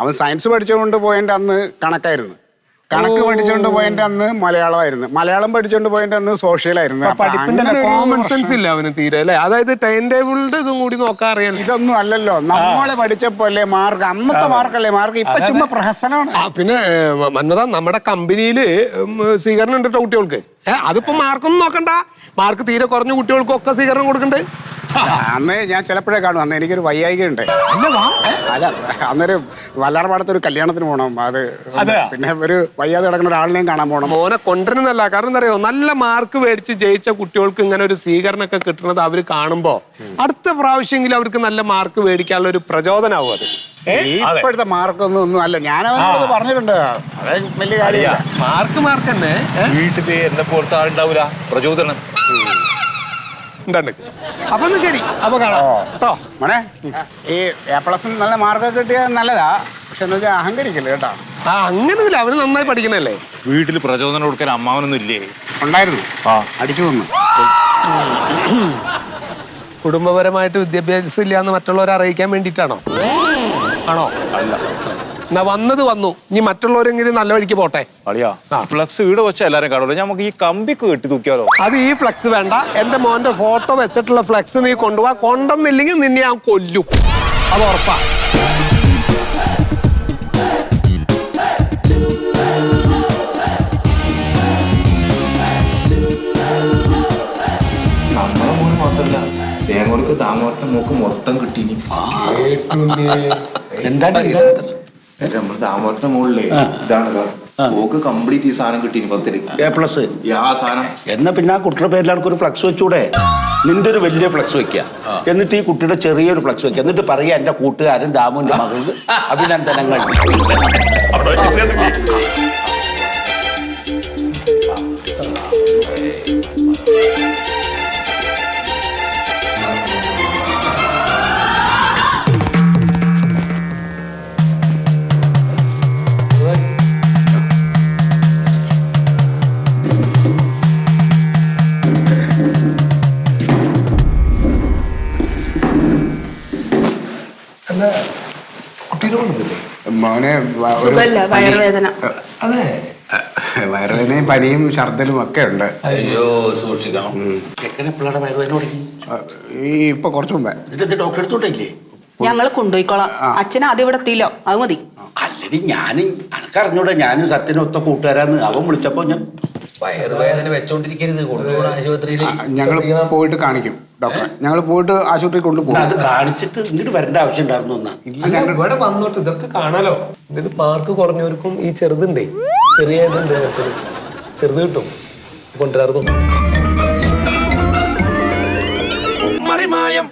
അവൻ സയൻസ് പഠിച്ചുകൊണ്ട് പോയതിൻ്റെ അന്ന് കണക്കായിരുന്നു, കണക്ക് പഠിച്ചുകൊണ്ട് പോയതിൻ്റെ അന്ന് മലയാളമായിരുന്നു, മലയാളം പഠിച്ചുകൊണ്ട് പോയതിൻ്റെ അന്ന് സോഷ്യലായിരുന്നു. കോമൺ സെൻസ് ഇല്ല അവന് തീരെ അല്ലേ? അതായത് ടൈം ടേബിളിന്റെ ഇതും കൂടി നോക്കാൻ അറിയാം. ഇതൊന്നും അല്ലല്ലോ നമ്മളെ പഠിച്ചപ്പോലെ മാർക്ക്, അന്നത്തെ മാർക്കല്ലേ മാർക്ക്, ഇപ്പൊ ചുമ്മാ പ്രഹസനമാണ്. പിന്നെ മന്മത, നമ്മുടെ കമ്പനിയില് സ്വീകരണം ഉണ്ട് കേട്ടോ കുട്ടികൾക്ക്. അതിപ്പോ മാർക്കൊന്നും നോക്കണ്ട, മാർക്ക് തീരെ കുറഞ്ഞ കുട്ടികൾക്കൊക്കെ സ്വീകരണം കൊടുക്കണ്ടേ. അന്ന് ഞാൻ ചിലപ്പോഴേ കാണും. അന്ന് എനിക്കൊരു വയ്യായിക ഉണ്ട്. അല്ല, അന്നൊരു വല്ലാർപാടത്തൊരു കല്യാണത്തിന് പോകണം. അത് പിന്നെ ഒരു വയ്യാതെ കിടക്കുന്ന ഒരാളിനെയും കാണാൻ പോകണം. മോനെ കൊണ്ടുവരുന്നല്ല, കാരണം എന്താ അറിയോ, നല്ല മാർക്ക് മേടിച്ച് ജയിച്ച കുട്ടികൾക്ക് ഇങ്ങനെ ഒരു സ്വീകരണമൊക്കെ കിട്ടുന്നത് അവർ കാണുമ്പോ അടുത്ത പ്രാവശ്യമെങ്കിലും അവർക്ക് നല്ല മാർക്ക് മേടിക്കാനുള്ള ഒരു പ്രചോദനമാവും അത്. ഇപ്പോഴത്തെ മാർക്കൊന്നും അല്ല, ഞാൻ അവനോട് പറഞ്ഞിട്ടുണ്ട്. വലിയ കാര്യമില്ല, മാർക്ക് തന്നെ. വീട്ടില് എന്നെ പോലത്തെ ആളുണ്ടാവൂല പ്രചോദനം. അപ്പൊ ശരി, അപ്പൊ കാണാം കേട്ടോ മോനെ. ഈ A+ നല്ല മാർക്കൊക്കെ കിട്ടിയാൽ നല്ലതാ, പക്ഷെ എന്ന് വെച്ചാൽ അഹങ്കരിക്കല്ലേ കേട്ടോ. അങ്ങനെയൊന്നുമില്ല, അവന് നന്നായി പഠിക്കണല്ലേ. വീട്ടിൽ പ്രചോദനം കൊടുക്കാൻ അമ്മാവനൊന്നും ഇല്ലേ? ഉണ്ടായിരുന്നു, അടിച്ചു വന്നു. കുടുംബപരമായിട്ട് വിദ്യാഭ്യാസം ഇല്ലാന്ന് മറ്റുള്ളവരെ അറിയിക്കാൻ വേണ്ടിയിട്ടാണോ? ആണോ? അല്ല. എന്നാ വന്നു, ഇനി മറ്റുള്ളവരെങ്കിലും നല്ല വഴിക്ക് പോട്ടെ. അളിയാ, ഫ്ലക്സ് വീട് വെച്ചാൽ എല്ലാരും കാണുള്ളൂ, നമുക്ക് ഈ കമ്പിക്ക് കെട്ടി തൂക്കിയാലോ? അത് ഈ ഫ്ലക്സ് വേണ്ട, എന്റെ മോന്റെ ഫോട്ടോ വെച്ചിട്ടുള്ള ഫ്ലക്സ് നീ കൊണ്ടുപോവാ. കൊണ്ടുവന്നില്ലെങ്കിൽ നിന്നെ ഞാൻ കൊല്ലും, അത് ഉറപ്പാ. നമ്മളെ മോന് മാത്രല്ല, തേങ്ങോർക്ക് താങ്ങോർത്ത മോക്ക് മൊത്തം കിട്ടീനി. എന്താണ് നമ്മൾ താമോറിന്റെ മുകളിലേ ഇതാണ് ഓക്ക് കംപ്ലീറ്റ് ഈ സാധനം കിട്ടീനി 10-ല് A+. ആ സാധനം എന്നാ പിന്നെ ആ കുട്ടിയുടെ പേരിലാണ് ഒരു ഫ്ലക്സ് വെച്ചൂടെ? നിന്റെ ഒരു വലിയ ഫ്ലക്സ് വെക്കുക, എന്നിട്ട് ഈ കുട്ടിയുടെ ചെറിയൊരു ഫ്ലക്സ് വെക്കുക, എന്നിട്ട് പറയാ എന്റെ കൂട്ടുകാരൻ ദാമുവിന്റെ മകൾക്ക് അഭിനന്ദനങ്ങൾ. മോനെ വയറുവേദന. അതെ, വയറുവേദനയും പനിയും ഛർദലും ഒക്കെ ഉണ്ട്. അയ്യോ, സൂക്ഷിക്കണം. എങ്ങനെ പിള്ളേരുടെ വയറുവേദന തുടങ്ങി? ഇപ്പൊ കുറച്ചു മുമ്പേ. ഇതിന്റെ ഡോക്ടറെ അടുത്തോട്ടില്ലേ? ഞങ്ങള് കൊണ്ടുപോയിക്കോളാം. അച്ഛൻ ആദ്യം ഇവിടെ എത്തിയില്ലോ, അത് മതി. അല്ലെങ്കിൽ ഞാനും അനക്കറിഞ്ഞൂടെ, ഞാനും സത്യനൊത്ത കൂട്ടുകാരാന്ന് അവൻ വിളിച്ചപ്പോ ഞാൻ വയറുവേദന വെച്ചോണ്ടിരിക്കരുത്, കൊണ്ടുപോകണം ആശുപത്രിയിൽ. ഞങ്ങൾ പോയിട്ട് കാണിക്കും ഡോക്ടറെ, ഞങ്ങൾ പോയിട്ട് ആശുപത്രി കൊണ്ടുപോകും. അത് കാണിച്ചിട്ട് ഇങ്ങോട്ട് വരേണ്ട ആവശ്യം ഉണ്ടായിരുന്നു. ഇവിടെ വന്നോട്ട് ഇതൊക്കെ കാണാലോ. ഇത് മാർക്ക് കുറഞ്ഞവർക്കും ഈ ചെറുതുണ്ടേ, ചെറിയ ഇതുണ്ട്, ചെറുത് കിട്ടും, കൊണ്ടുവരാറും. മറിമായം